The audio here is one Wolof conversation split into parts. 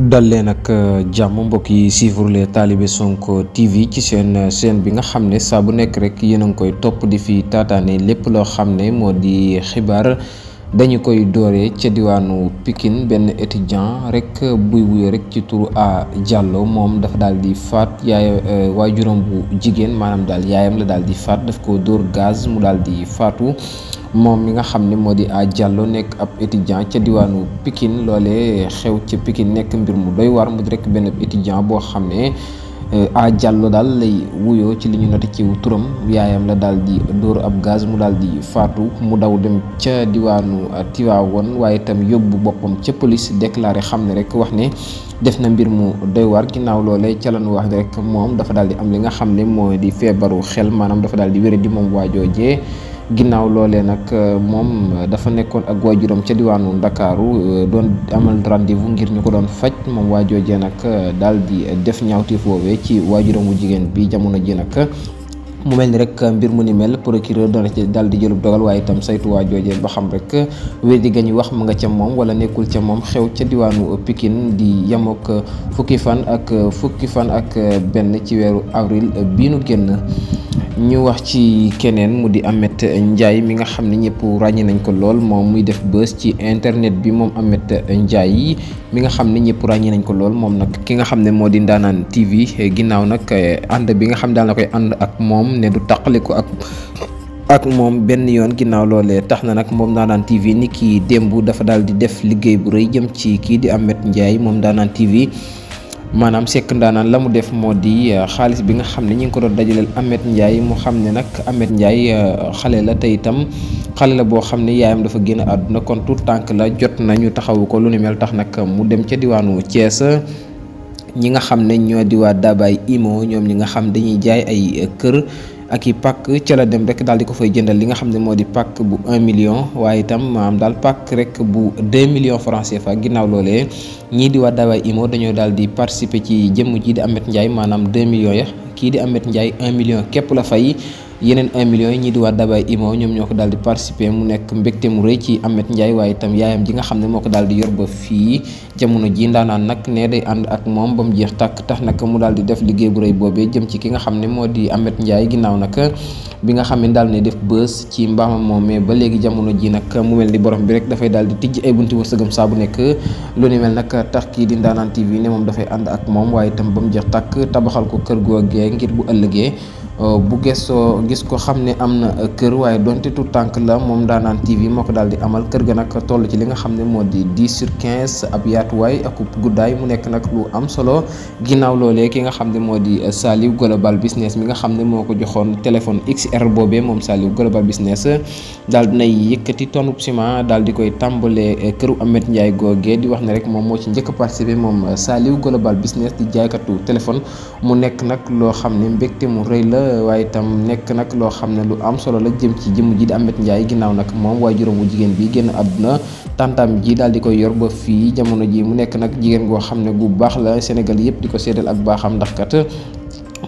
dal leen ak jàmm mbokk yi suivre les Talibé Sonko TV ci seen chaîne bi nga xam ne saa bu nekk rek yéen a ngi koy topp di fi taataane lépp loo xam ne moo di xibaar dañu koy dooree ca diwaanu Pikine benn étudiant rek buy wuyoo rek ci turu A Diallo moom dafa daal di faat waajuram bu jigéen maanaam daal yaayam la daal di faat daf ko dóor gaz mu daal di faatu. moom mi nga xam ne moo di A Diallo nekk ab étudiant ca diwaanu Pikine loolee xew ca Pikine nekk mbir mu doy waar mu di rek benn étudiant boo xam ne A Diallo daal lay wuyoo ci li ñu noté ci turam yaayam la daal di dóor ab gaz mu daal di faatu mu daw dem ca diwaanu Tivaouane waaye itam yóbbu boppam ca police déclaré xam ne rek wax ne def na mbir mu doy waar ginnaaw loolee ca lañu wax rek moom dafa daal di am li nga xam ne moo di feebaru xel maanaam dafa daal di wéré di moom waajoojee ginnaaw loolee nag moom dafa nekkoon ak waajuram ca diwaanu Ndakaaru doon amal rendez-vous ngir ñu ko doon faj moom waajoojee nag daal di def ñaawteef woowee ci waajuram wu jigéen bi jamono ji nag mu mel ni rek mbir mu ni mel procureur dana ci daal di jëlub dogal waaye itam saytu waajoojee ba xam rek wéddi ga ñu wax mu nga ca moom wala nekkul ca moom xew ca diwaanu Pikine di yemook fukki fan ak benn ci weeru avril bii nu génn. ñu wax ci keneen mu di Ameth Ndiaye mi nga xam ne ñëpp ràññee nañ ko lool moom muy def buzz ci internet bi moom Ameth Ndiaye mi nga xam ne ñëpp ràññee nañ ko lool moom nag ki nga xam ne moo di Ndanane TV ginnaaw nag ànd bi nga xam daal na koy ànd ak moom ne du taqaliku ak moom benn yoon ginnaaw loolee tax na nag moom Ndanane TV ni kii démb dafa daal di def liggéey bu rëy jëm ci kii di Ameth Ndiaye moom Ndanane TV. maanaam Seck Ndanane la mu def moo di xaalis bi nga xam ne ñi ngi ko doon dajaleel Ameth Ndiaye mu xam ne nag Ameth Ndiaye xale la te itam xale la boo xam ne yaayam dafa génn àdduna kon tout tànk la jot nañu taxawu ko lu ni mel tax nag mu dem ca diwaanu Thiès ñi nga xam ne ñoo di waa Dabay Imo ñoom ñi nga xam dañuy jaay ay kër ak i pàkk ca la dem rek daal di ko fay jëndal li nga xam ne moo di pàkk bu 1 million waaye itam maanaam daal pàkk rek bu 2 millions francs CFA ginnaaw loolee ñii di waa Dabay Imo dañoo daal di participer ci jëmm ji di Ameth Ndiaye maanaam 2 millions ya kii di Ameth Ndiaye 1 million képp la fay yeneen 1 million yi ñii di waa Dabay Imo ñoom ñoo ko daal di participer mu nekk mbégte mu rëy ci Ameth Ndiaye waaye itam yaayam ji nga xam ne moo ko daal di yor ba fii jamono ji Ndanane nag ne day ànd ak moom ba mu jeex tàkk tax nag mu daal di def liggéey bu rëy boobee jëm ci ki nga xam ne moo di Ameth Ndiaye ginnaaw nag bi nga xam ne daal ne def bës ci mbaamam moom mais ba léegi jamono ji nag mu mel ni borom bi rek dafay daal di tijj ay bunti wërsëgam saa bu nekk lu ni mel nag tax kii di Ndanane TV ne moom dafay ànd ak moom waaye itam ba mu jeex tàkk tabaxal ko kër googee ngir bu ëllëgee bu gëstoo gis ko xam ne am na kër waaye donte tout tànk la moom Ndanane TV moo ko daal di amal kër ga nag toll ci li nga xam ne moo di 10/15 ab yaatuwaay ak guddaay mu nekk nag lu am solo ginnaaw loolee ki nga xam ne moo di Saliou Global Business mi nga xam ne moo ko joxoon téléphone XR boobee moom Saliou Global Business daal dinay yëkkati tonne ciment daal di koy tàmbalee këru Ameth Ndiaye googee di wax ne rek moom moo ci njëkk a participé moom Saliou Global Business di jaaykatu téléphone mu nekk nag loo xam ne mbégte mu rëy la waaye itam nekk nag loo xam ne lu am solo la jëm ci jëmm ji di Ameth Ndiaye ginnaaw nag moom waajuram bu jigéen bi génn àdduna tantam ji daal di koy yor ba fii jamono ji mu nekk nag jigéen goo xam ne gu baax la Sénégal yëpp di ko seedal ak baaxam ndax kat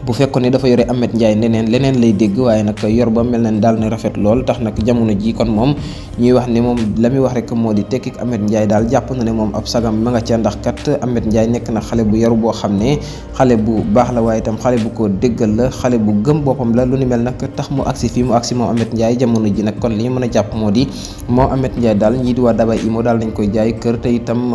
bu fekkoon ne dafa yore Ameth Ndiaye leneen lay dégg waaye nag yor ba mel na daal na rafet lool tax nag jamono ji kon moom ñuy wax ne moom la muy wax rek moo di tekki Ameth Ndiaye daal jàpp na ne moom ab sagam ma nga ca ndax kat Ameth Ndiaye nekk na xale bu yaru boo xam ne xale bu baax la waaye itam xale bu ko déggal la xale bu gëm boppam la lu ni mel nag tax mu agsi fii mu agsi moom Ameth Ndiaye jamono ji nag kon li ñu mën a jàpp moo di moom Ameth Ndiaye daal ñii di waa Dabay Imo daal nañ koy jaay kër te itam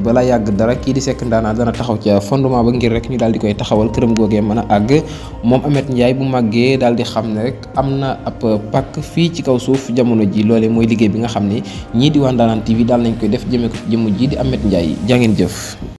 balaa yàgg dara kii di Seck Ndanane dana taxaw ca fondement ba ngir rek ñu daal di koy taxawal këram googee mën a àgg moom Ameth Ndiaye bu màggee daal di xam ne rek am na ab pàkk fii ci kaw suuf jamono ji loole mooy liggéey bi nga xam ne ñii di waa Ndanane TV daal nañ koy def jëmee ko ci jëmm ji di Ameth Ndiaye jaa ngeen jëf.